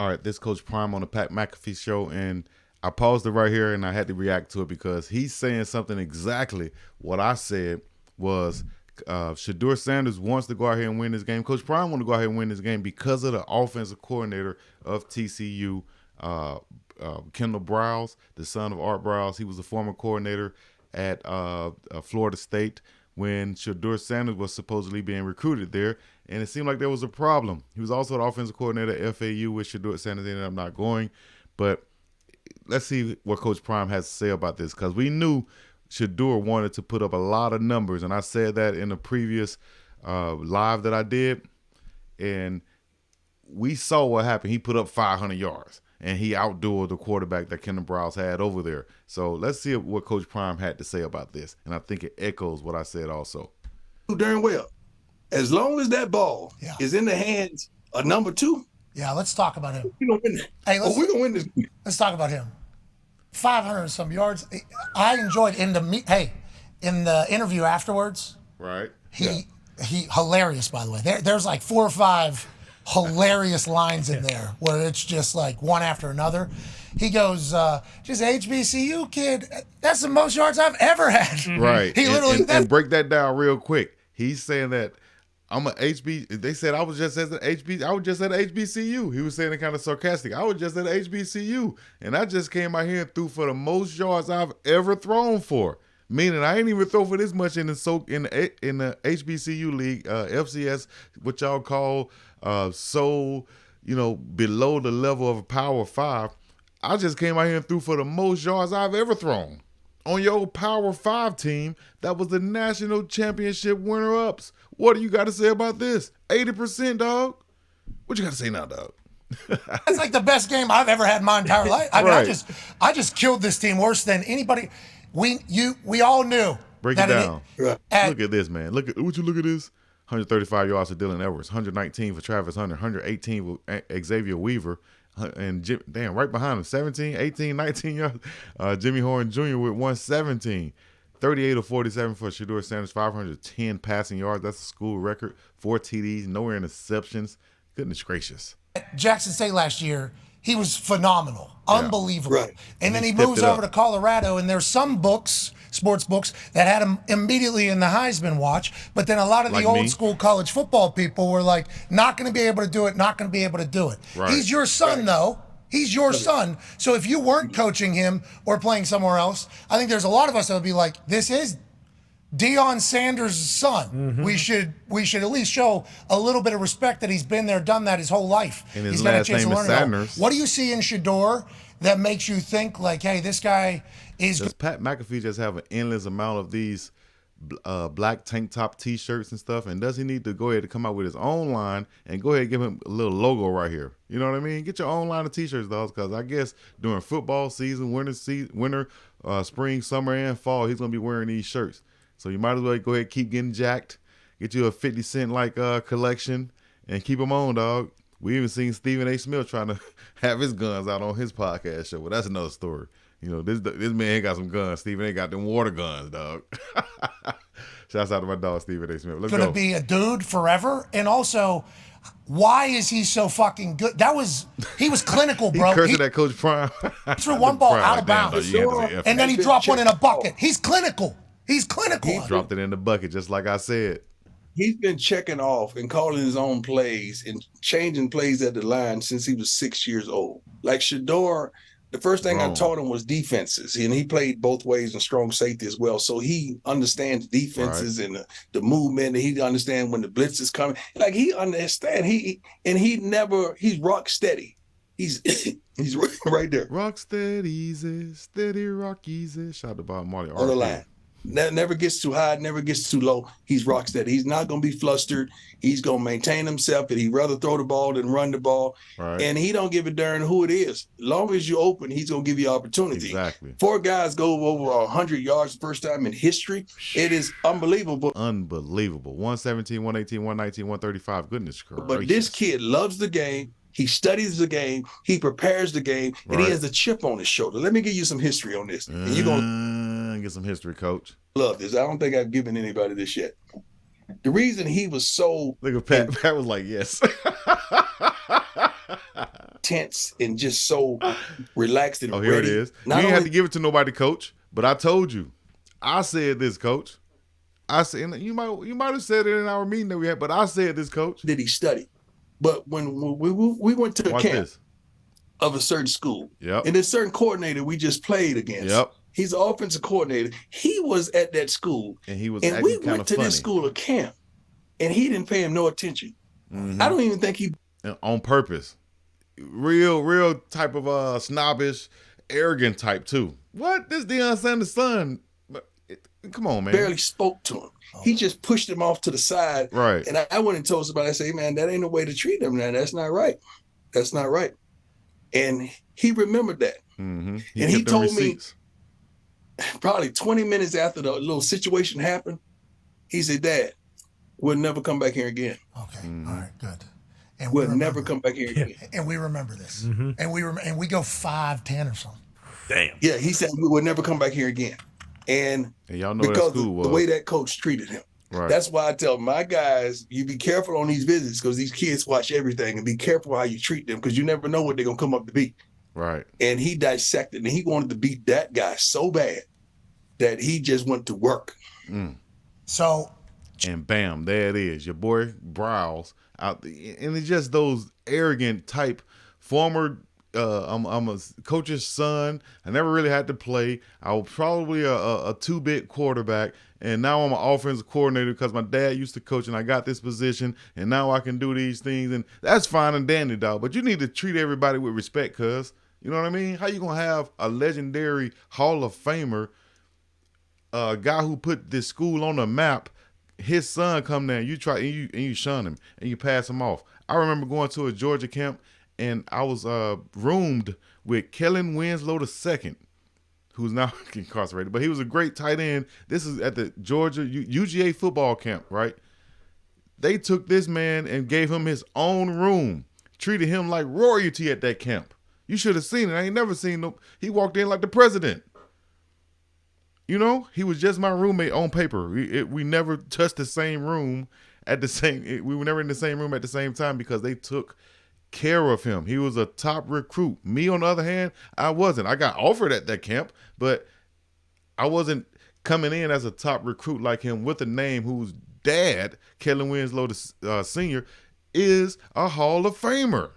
all right, this Coach Prime on the Pat McAfee show, and I paused it right here, and I had to react to it because he's saying something exactly what I said was Shedeur Sanders wants to go out here and win this game. Coach Prime want to go out here and win this game because of the offensive coordinator of TCU, Kendall Browse, the son of Art Browse. He was a former coordinator at Florida State when Shedeur Sanders was supposedly being recruited there, and it seemed like there was a problem. He was also the offensive coordinator at FAU, which Shedeur Sanders ended up not going. But let's see what Coach Prime has to say about this, because we knew Shedeur wanted to put up a lot of numbers, and I said that in the previous live that I did, and we saw what happened. He put up 500 yards, and he outdueled the quarterback that Kendall Browse had over there. So let's see what Coach Prime had to say about this, and I think it echoes what I said also. Darn well. As long as that ball is in the hands of number 2. Yeah, let's talk about him. We're going to win that. Hey, we're going to win this. Let's talk about him. 500 and some yards. I enjoyed in the interview afterwards. Right. He hilarious, by the way. There's like 4 or 5 hilarious lines in there where it's just like one after another. He goes, just HBCU kid, that's the most yards I've ever had. Right. He literally and break that down real quick. He's saying that I'm a HB. They said I was just at HB. I was just at HBCU. He was saying it kind of sarcastic. I was just at HBCU, and I just came out here and threw for the most yards I've ever thrown for. Meaning I ain't even throw for this much in the HBCU league, FCS, what y'all call below the level of a Power 5. I just came out here and threw for the most yards I've ever thrown on your Power 5 team that was the national championship winner-ups. What do you got to say about this? 80%, dog. What you got to say now, dog? That's like the best game I've ever had in my entire life. I mean, Right. I just killed this team worse than anybody. We all knew. Break it down. Right. Look at this, man. Look at this. 135 yards for Dylan Edwards, 119 for Travis Hunter, 118 for Xavier Weaver, and right behind him, 17, 18, 19 yards. Jimmy Horn Jr. with 117. 38 of 47 for Shedeur Sanders, 510 passing yards. That's a school record. 4 TDs, no interceptions. Goodness gracious. At Jackson State last year, he was phenomenal, unbelievable. Right. And then he stepped moves it over up. to Colorado, and there's some sports books, that had him immediately in the Heisman watch. But then a lot of the Like old me? school college football people were like, not going to be able to do it, not going to be able to do it. Right. He's your son, though. He's your son. So if you weren't coaching him or playing somewhere else, I think there's a lot of us that would be like, this is Deion Sanders' son. Mm-hmm. We should at least show a little bit of respect that he's been there, done that his whole life. And his He's got a last chance to name is learn it all. Sanders. What do you see in Shedeur that makes you think like, hey, this guy is Does Pat McAfee just have an endless amount of these black tank top T-shirts and stuff? And does he need to go ahead and come out with his own line and go ahead and give him a little logo right here? You know what I mean? Get your own line of T-shirts, dogs, because I guess during football season, winter, spring, summer, and fall, he's gonna be wearing these shirts. So you might as well go ahead and keep getting jacked. Get you a 50 Cent collection and keep them on, dog. We even seen Stephen A. Smith trying to have his guns out on his podcast show, but that's another story. You know, this man got some guns. Stephen A. got them water guns, dog. Shouts out to my dog, Stephen A. Smith. Let's going to go. be a dude forever? And also, why is he so fucking good? He was clinical, bro. He cursing at Coach Prime. He threw one ball Prime, out of damn, bounds. dog, you had to say F. And then he dropped one in a bucket. He's clinical. He's clinical. He dropped it in the bucket, just like I said. He's been checking off and calling his own plays and changing plays at the line since he was 6 years old. Like Shedeur, the first thing I taught him was defenses, and he played both ways and strong safety as well. So he understands defenses and the movement, and he understands when the blitz is coming. Like he understands. He's rock steady. He's right there. Rock steady, easy, steady, rock easy. Shout out to Bob Marley. On the line. Never gets too high, never gets too low. He's rock steady. He's not going to be flustered. He's going to maintain himself, and he'd rather throw the ball than run the ball. Right. And he don't give a darn who it is. As long as you open, he's going to give you opportunity. Exactly. 4 guys go over 100 yards the first time in history. It is unbelievable. Unbelievable. 117, 118, 119, 135. Goodness gracious. But this kid loves the game. He studies the game. He prepares the game. And he has a chip on his shoulder. Let me give you some history on this. And you're going to get some history, coach. love this. I don't think I've given anybody this yet. The reason he was so... Look at Pat. Pat was like, yes. tense and just so relaxed and Oh, ready. here it is. You ain't have to give it to nobody, coach. But I told you. I said this, coach. I said, and you might have said it in our meeting that we had, but I said this, coach. Did he study? But when we went to a camp of a certain school, and this certain coordinator we just played against, he's an offensive coordinator. He was at that school, and we went to this school of camp, and he didn't pay him no attention. I don't even think he on purpose. Real type of snobbish, arrogant type too. What? This Deion Sanders' son? Come on, man. Barely spoke to him. He just pushed him off to the side. Right. And I went and told somebody, I say, hey, man, that ain't no way to treat him. Now, that's not right. That's not right. And he remembered that. And he told me probably 20 minutes after the little situation happened, he said, Dad, we'll never come back here again. Okay. All right, good. And we'll never come back here again. And we remember this. And we go 5-10 or something. Damn. Yeah, he said we will never come back here again. And y'all know because that school was. The way that coach treated him. Right. That's why I tell my guys, you be careful on these visits because these kids watch everything, and be careful how you treat them because you never know what they're going to come up to be. Right. And he dissected, and he wanted to beat that guy so bad that he just went to work. So. And bam, there it is. Your boy Browse out there. And it's just those arrogant type former I'm a coach's son. I never really had to play. I was probably a two-bit quarterback, and now I'm an offensive coordinator because my dad used to coach, and I got this position, and now I can do these things, and that's fine and dandy, dog. But you need to treat everybody with respect, cuz. You know what I mean? How you gonna have a legendary Hall of Famer, a guy who put this school on the map, his son come there, and you shun him, and you pass him off. I remember going to a Georgia camp, and I was roomed with Kellen Winslow II, who's now incarcerated, but he was a great tight end. This is at the Georgia UGA football camp, right? They took this man and gave him his own room, treated him like royalty at that camp. You should have seen it. I ain't never seen him. He walked in like the president. You know, he was just my roommate on paper. We never touched the same room we were never in the same room at the same time because they took care of him. He was a top recruit. Me, on the other hand, I wasn't. I got offered at that camp, but I wasn't coming in as a top recruit like him with a name whose dad, Kellen Winslow Sr., is a Hall of Famer.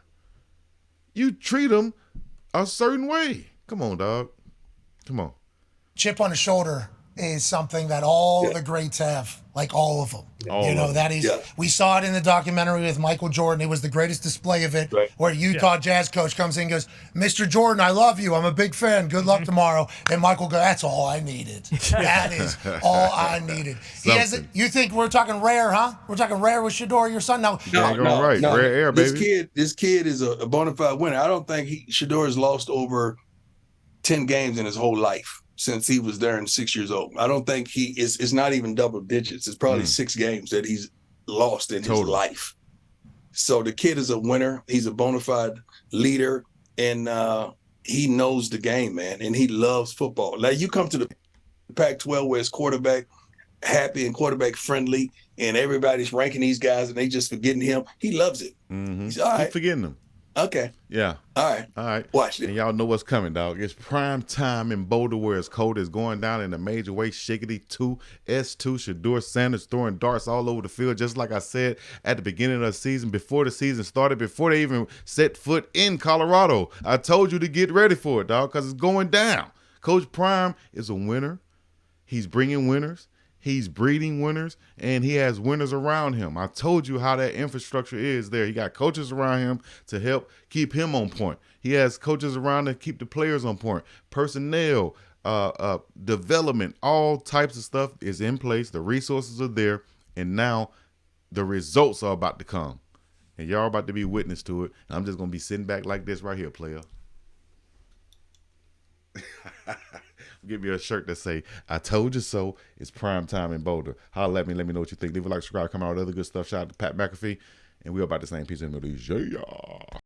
You treat him a certain way. Come on, dog. Come on. Chip on the shoulder is something that all the greats have, like all of them. That is, we saw it in the documentary with Michael Jordan. It was the greatest display of it, where Utah Jazz coach comes in and goes, Mr. Jordan, I love you. I'm a big fan. Good luck tomorrow. And Michael goes, that's all I needed. That is all I needed. You think we're talking rare, huh? We're talking rare with Shedeur, your son? No. Rare air, baby. This kid is a bona fide winner. I don't think Shedeur has lost over 10 games in his whole life since he was there and 6 years old. I don't think it's not even double digits. It's probably 6 games that he's lost in his life. So the kid is a winner. He's a bona fide leader, and he knows the game, man, and he loves football. Like, you come to the Pac-12 where it's quarterback happy and quarterback friendly, and everybody's ranking these guys, and they just forgetting him. He loves it. He's all right. Keep forgetting them. Okay. Yeah. All right. Watch it. And y'all know what's coming, dog. It's prime time in Boulder where it's cold. It's going down in a major way. Shiggity 2, S2, Shedeur Sanders throwing darts all over the field, just like I said at the beginning of the season, before the season started, before they even set foot in Colorado. I told you to get ready for it, dog, because it's going down. Coach Prime is a winner. He's bringing winners. He's breeding winners, and he has winners around him. I told you how that infrastructure is there. He got coaches around him to help keep him on point. He has coaches around to keep the players on point. Personnel, development, all types of stuff is in place. The resources are there, and now the results are about to come. And y'all about to be witness to it. And I'm just going to be sitting back like this right here, player. Give me a shirt that say, I told you so. It's prime time in Boulder. Holla at me. Let me know what you think. Leave a like, subscribe, comment, all the other good stuff. Shout out to Pat McAfee. And we're about the same piece in the middle. Yeah.